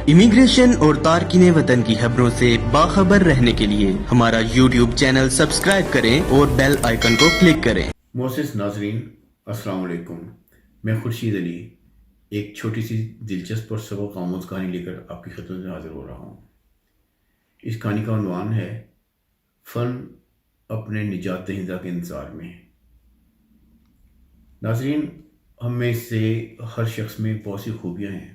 Immigration اور تارکین وطن کی خبروں سے باخبر رہنے کے لیے ہمارا یوٹیوب چینل سبسکرائب کریں اور بیل آئیکن کو کلک کریں۔ معزز ناظرین السلام علیکم، میں خورشید علی ایک چھوٹی سی دلچسپ اور سبق آموز کہانی لے کر آپ کی خدمت میں حاضر ہو رہا ہوں۔ اس کہانی کا عنوان ہے فن اپنے نجات دہندہ کے انتظار میں۔ ناظرین، ہم میں سے ہر شخص میں بہت سی خوبیاں ہیں۔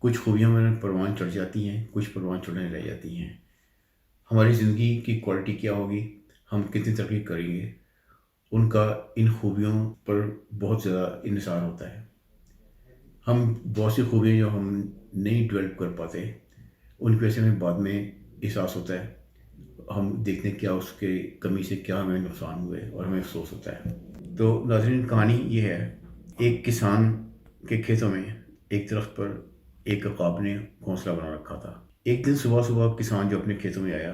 کچھ خوبیاں ہمیں پروان چڑھ جاتی ہیں، کچھ پروان چڑھنے رہ جاتی ہیں۔ ہماری زندگی کی کوالٹی کیا ہوگی، ہم کتنی ترقی کریں گے، ان کا ان خوبیوں پر بہت زیادہ انحصار ہوتا ہے۔ ہم بہت سی خوبیاں جو ہم نہیں ڈیولپ کر پاتے، ان کی وجہ سے ہمیں بعد میں احساس ہوتا ہے، ہم دیکھتے ہیں کیا اس کے کمی سے کیا ہمیں نقصان ہوئے اور ہمیں افسوس ہوتا ہے۔ تو ناظرین، کہانی یہ ہے، ایک کسان کے کھیتوں میں ایک درخت پر ایک عقاب نے گھونسلہ بنا رکھا تھا۔ ایک دن صبح صبح کسان جو اپنے کھیتوں میں آیا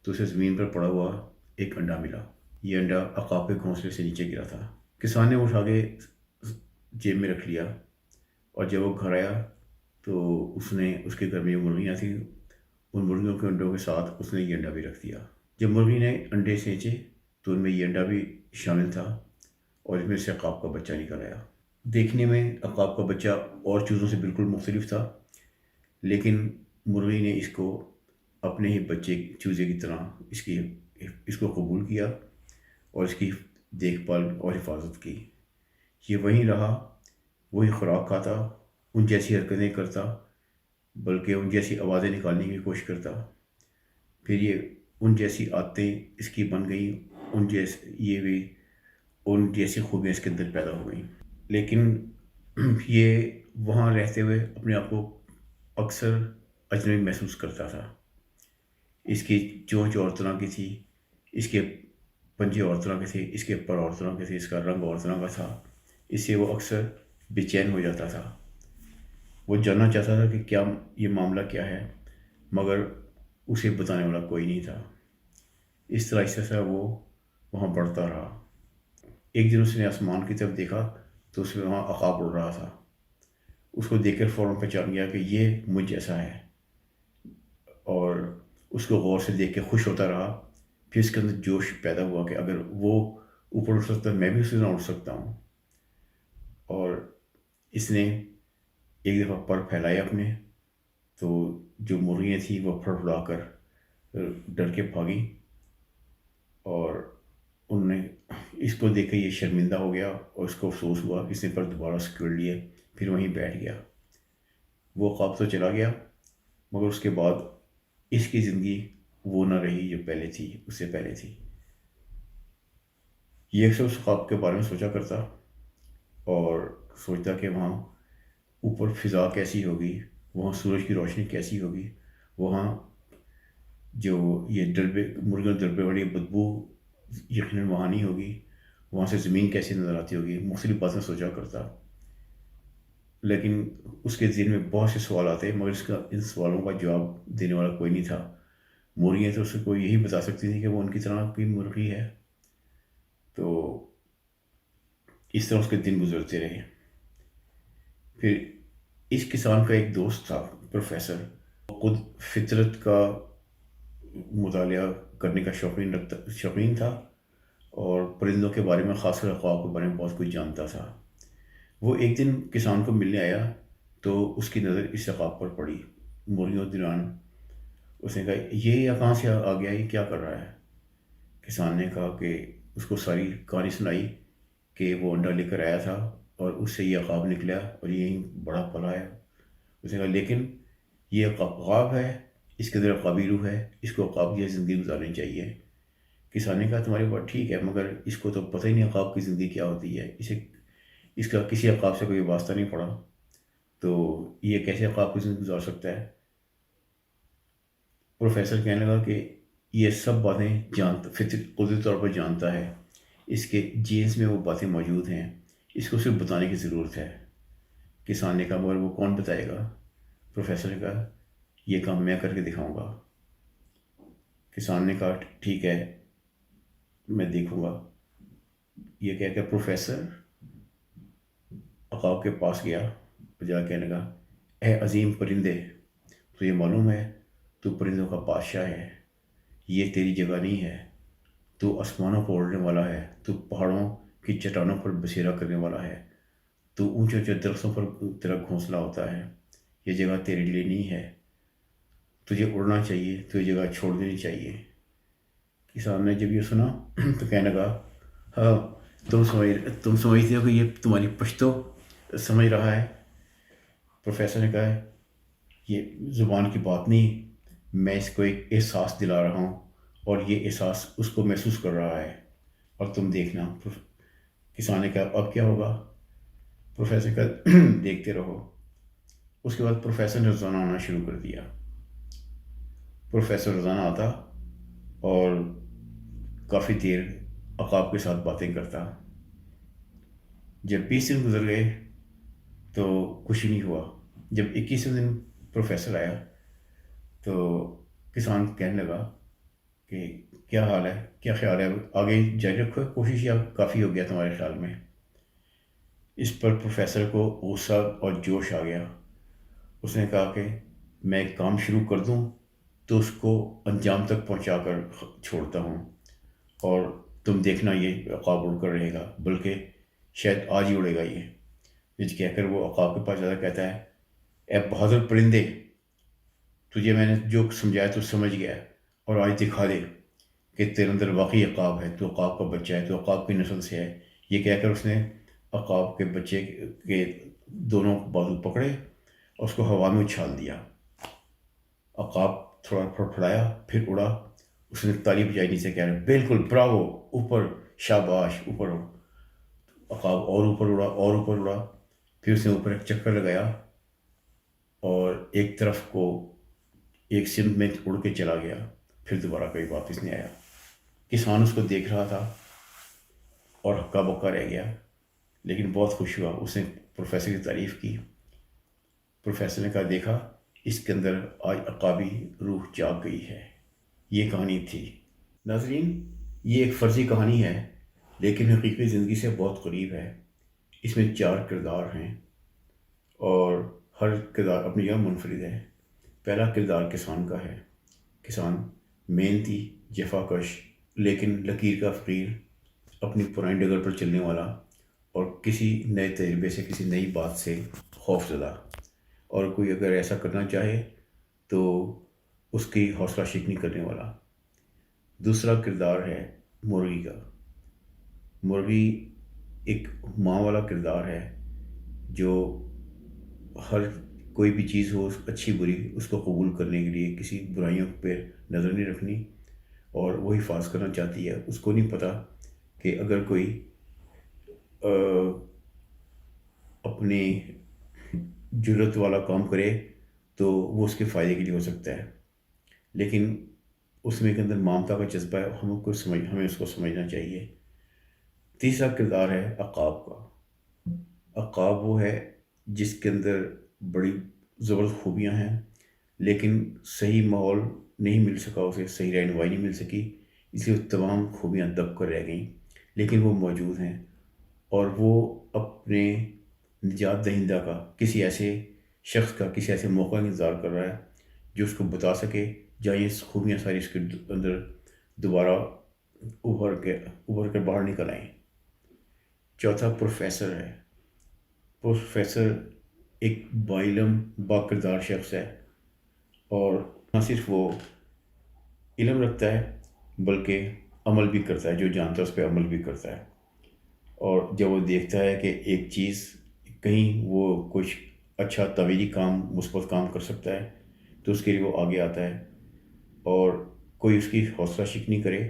تو اسے زمین پر پڑا ہوا ایک انڈا ملا۔ یہ انڈا عقاب کے گھونسلے سے نیچے گرا تھا۔ کسان نے اٹھا کے جیب میں رکھ لیا، اور جب وہ گھر آیا تو اس نے اس کے گھر میں جو مرغیاں تھیں، ان مرغیوں کے انڈوں کے ساتھ اس نے یہ انڈا بھی رکھ دیا۔ جب مرغی نے انڈے سینچے تو ان میں یہ انڈا بھی شامل تھا، اور اس میں سے عقاب کا بچہ نکل آیا۔ دیکھنے میں عقاب کا بچہ اور چوزوں سے بالکل مختلف تھا، لیکن مرغی نے اس کو اپنے ہی بچے چوزے کی طرح اس کو قبول کیا اور اس کی دیکھ بھال اور حفاظت کی۔ یہ وہیں رہا، وہی خوراک کھاتا، ان جیسی حرکتیں کرتا، بلکہ ان جیسی آوازیں نکالنے کی کوشش کرتا۔ پھر یہ ان جیسی عادتیں اس کی بن گئیں، ان جیسی خوبیاں اس کے اندر پیدا ہو گئیں۔ لیکن یہ وہاں رہتے ہوئے اپنے آپ کو اکثر اجنبی محسوس کرتا تھا۔ اس کی چونچ اور طرح کی تھی، اس کے پنجے اور طرح کے تھے، اس کے پر اور طرح کے تھے، اس کا رنگ اور طرح کا تھا۔ اس سے وہ اکثر بے چین ہو جاتا تھا۔ وہ جاننا چاہتا تھا کہ کیا یہ معاملہ کیا ہے، مگر اسے بتانے والا کوئی نہیں تھا۔ اس طرح وہ وہاں بڑھتا رہا۔ ایک دن اس نے آسمان کی طرف دیکھا تو اس میں وہاں عقاب اڑ رہا تھا۔ اس کو دیکھ کر فوراً پہچان گیا کہ یہ مجھ جیسا ہے، اور اس کو غور سے دیکھ کے خوش ہوتا رہا۔ پھر اس کے اندر جوش پیدا ہوا کہ اگر وہ اوپر اٹھ سکتا ہے، میں بھی اسی طرح اٹھ سکتا ہوں۔ اور اس نے ایک دفعہ پر پھیلائے اپنے، تو جو مرغیاں تھیں وہ پھڑ کر ڈر کے بھاگی، اور ان نے اس کو دیکھ کے یہ شرمندہ ہو گیا اور اس کو افسوس ہوا۔ اس نے پر دوبارہ سکیڑ لیے، پھر وہیں بیٹھ گیا۔ وہ خواب تو چلا گیا، مگر اس کے بعد اس کی زندگی وہ نہ رہی جو پہلے تھی، اس سے پہلے تھی۔ یہ اکثر اس خواب کے بارے میں سوچا کرتا، اور سوچتا کہ وہاں اوپر فضا کیسی ہوگی، وہاں سورج کی روشنی کیسی ہوگی، وہاں جو یہ مرغیوں ڈربے والی بدبو یقیناً وہاں نہیں ہوگی، وہاں سے زمین کیسی نظر آتی ہوگی، مختلف باتیں سوچا کرتا۔ لیکن اس کے ذہن میں بہت سے سوال آتے، مگر ان سوالوں کا جواب دینے والا کوئی نہیں تھا۔ مرغیاں تو اس کو یہی بتا سکتی تھیں کہ وہ ان کی طرح کی مرغی ہے۔ تو اس طرح اس کے دن گزرتے رہے۔ پھر اس کسان کا ایک دوست تھا، پروفیسر۔ خود فطرت کا مطالعہ کرنے کا شوقین تھا، اور پرندوں کے بارے میں، خاص کر عقاب کے بارے میں بہت کچھ جانتا تھا۔ وہ ایک دن کسان کو ملنے آیا تو اس کی نظر اس عقاب پر پڑی مرغیوں دوران۔ اس نے کہا، یہ کہاں سے آ گیا، یہ کیا کر رہا ہے؟ کسان نے کہا کہ اس کو ساری کہانی سنائی کہ وہ انڈا لے کر آیا تھا اور اس سے یہ عقاب نکلا اور یہی بڑا پلا ہے۔ اس نے کہا، لیکن یہ عقاب ہے، اس کے اندر عقابی روح ہے، اس کو عقاب کی زندگی گزارنی چاہیے۔ کسان نے کہا، تمہاری بات ٹھیک ہے، مگر اس کو تو پتہ ہی نہیں عقاب کی زندگی کیا ہوتی ہے، اس کا کسی عقاب سے کوئی واسطہ نہیں پڑا، تو یہ کیسے عقاب کی زندگی گزار سکتا ہے؟ پروفیسر کہنے لگا کہ یہ سب باتیں قدرتی طور پر جانتا ہے، اس کے جینز میں وہ باتیں موجود ہیں، اس کو صرف بتانے کی ضرورت ہے۔ کسان نے کہا، مگر وہ کون بتائے گا؟ پروفیسر نے کہا، یہ کام میں کر کے دکھاؤں گا۔ کسان نے کہا، ٹھیک ہے، میں دیکھوں گا۔ یہ کہہ کر پروفیسر عقاب کے پاس گیا اور جا کہنے لگا، اے عظیم پرندے، تجھے معلوم ہے تو پرندوں کا بادشاہ ہے، یہ تیری جگہ نہیں ہے، تو آسمانوں پر اڑنے والا ہے، تو پہاڑوں کی چٹانوں پر بسیرا کرنے والا ہے، تو اونچے اونچے درختوں پر تیرا گھونسلہ ہوتا ہے، یہ جگہ تیرے لیے نہیں ہے، تجھے اڑنا چاہیے، تجھے جگہ چھوڑ دینی چاہیے۔ کسان نے جب یہ سنا تو کہنے لگا، ہاں تم سمجھتے ہو کہ یہ تمہاری پشتو سمجھ رہا ہے؟ پروفیسر نے کہا، یہ زبان کی بات نہیں، میں اس کو ایک احساس دلا رہا ہوں اور یہ احساس اس کو محسوس کر رہا ہے، اور تم دیکھنا۔ کسان نے کہا، اب کیا ہوگا؟ پروفیسر نے کہا، دیکھتے رہو۔ اس کے بعد پروفیسر نے روزانہ آنا شروع کر دیا۔ پروفیسر روزانہ آتا اور کافی دیر عقاب کے ساتھ باتیں کرتا۔ جب 20 دن گزر گئے تو کچھ نہیں ہوا۔ جب 21ویں دن پروفیسر آیا تو کسان کہنے لگا کہ کیا حال ہے، کیا خیال ہے، آگے جاری رکھو کوشش، یا کافی ہو گیا تمہارے خیال میں؟ اس پر پروفیسر کو غصہ اور جوش آ گیا۔ اس نے کہا کہ میں ایک کام شروع کر دوں تو اس کو انجام تک پہنچا کر چھوڑتا ہوں، اور تم دیکھنا یہ عقاب اڑ کر رہے گا، بلکہ شاید آج ہی اڑے گا یہ کہہ کر وہ عقاب کے پاس جاتا کہتا ہے، اے بہادر پرندے، تجھے میں نے جو سمجھایا تو سمجھ گیا، اور آج دکھا دے کہ تیرے اندر واقعی عقاب ہے، تو عقاب کا بچہ ہے، تو عقاب کی نسل سے ہے۔ یہ کہہ کر اس نے عقاب کے بچے کے دونوں بازو پکڑے اور اس کو ہوا میں اچھال دیا۔ عقاب تھوڑا پھڑپھڑایا، پھر اڑا۔ اس نے تالی بجائی نیچے، کہہ رہا، بالکل براوو، اوپر، شاباش، اوپر ہو۔ عقاب اور اوپر اڑا اور اوپر اڑا، پھر اس نے اوپر ایک چکر لگایا اور ایک طرف کو ایک سمت میں اڑ کے چلا گیا، پھر دوبارہ کبھی واپس نہیں آیا۔ کسان اس کو دیکھ رہا تھا اور ہکا بکا رہ گیا، لیکن بہت خوش ہوا۔ اس نے پروفیسر کی تعریف کی۔ پروفیسر نے کہا، دیکھا، اس کے اندر آج عقابی روح جاگ گئی ہے۔ یہ کہانی تھی۔ ناظرین، یہ ایک فرضی کہانی ہے لیکن حقیقی زندگی سے بہت قریب ہے۔ اس میں 4 کردار ہیں اور ہر کردار اپنی جگہ منفرد ہے۔ پہلا کردار کسان کا ہے۔ کسان محنتی، جفا کش، لیکن لکیر کا فقیر، اپنی پرانی ڈگر پر چلنے والا، اور کسی نئے تجربے سے، کسی نئی بات سے خوف زدہ، اور کوئی اگر ایسا کرنا چاہے تو اس کی حوصلہ شکنی کرنے والا۔ دوسرا کردار ہے مرغی کا۔ مرغی ایک ماں والا کردار ہے جو ہر کوئی بھی چیز ہو، اچھی بری، اس کو قبول کرنے کے لیے کسی برائیوں پہ نظر نہیں رکھنی، اور وہ حفاظ کرنا چاہتی ہے۔ اس کو نہیں پتہ کہ اگر کوئی اپنی جرت والا کام کرے تو وہ اس کے فائدے کے لیے ہو سکتا ہے، لیکن اس میں کے اندر ممتا کا جذبہ ہے، ہمیں اس کو سمجھنا چاہیے۔ تیسرا کردار ہے عقاب کا۔ عقاب وہ ہے جس کے اندر بڑی زبردست خوبیاں ہیں، لیکن صحیح ماحول نہیں مل سکا، اسے صحیح رہنمائی نہیں مل سکی، اس لیے تمام خوبیاں دب کر رہ گئیں، لیکن وہ موجود ہیں، اور وہ اپنے نجات دہندہ کا، کسی ایسے شخص کا، کسی ایسے موقع کا انتظار کر رہا ہے جو اس کو بتا سکے جہاں یہ خوبیاں ساری اس کے اندر دوبارہ ابھر کے باہر نکل آئیں۔ چوتھا پروفیسر ہے۔ پروفیسر ایک باعلم، باکردار شخص ہے، اور نہ صرف وہ علم رکھتا ہے بلکہ عمل بھی کرتا ہے، جو جانتا ہے اس پہ عمل بھی کرتا ہے، اور جب وہ دیکھتا ہے کہ ایک چیز کہیں وہ کچھ اچھا تعمیری کام، مثبت کام کر سکتا ہے تو اس کے لیے وہ آگے آتا ہے، اور کوئی اس کی حوصلہ شکنی کرے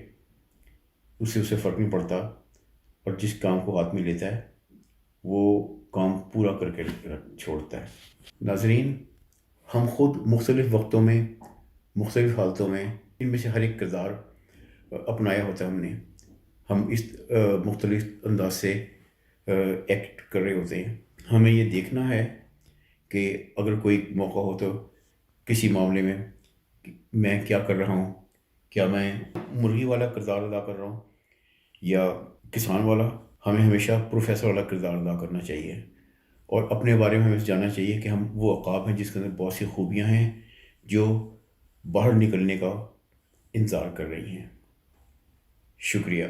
اسے فرق نہیں پڑتا، اور جس کام کو ہاتھ میں لیتا ہے وہ کام پورا کر کے چھوڑتا ہے۔ ناظرین، ہم خود مختلف وقتوں میں، مختلف حالتوں میں، ان میں سے ہر ایک کردار اپنایا ہوتا ہے ہم اس مختلف انداز سے ایکٹ کر رہے ہوتے ہیں۔ ہمیں یہ دیکھنا ہے کہ اگر کوئی موقع ہو تو کسی معاملے میں میں کیا کر رہا ہوں، کیا میں مرغی والا کردار ادا کر رہا ہوں یا کسان والا؟ ہمیں ہمیشہ پروفیسر والا کردار ادا کرنا چاہیے، اور اپنے بارے میں ہمیں جاننا چاہیے کہ ہم وہ عقاب ہیں جس کے اندر بہت سی خوبیاں ہیں، جو باہر نکلنے کا انتظار کر رہی ہیں. شکریہ.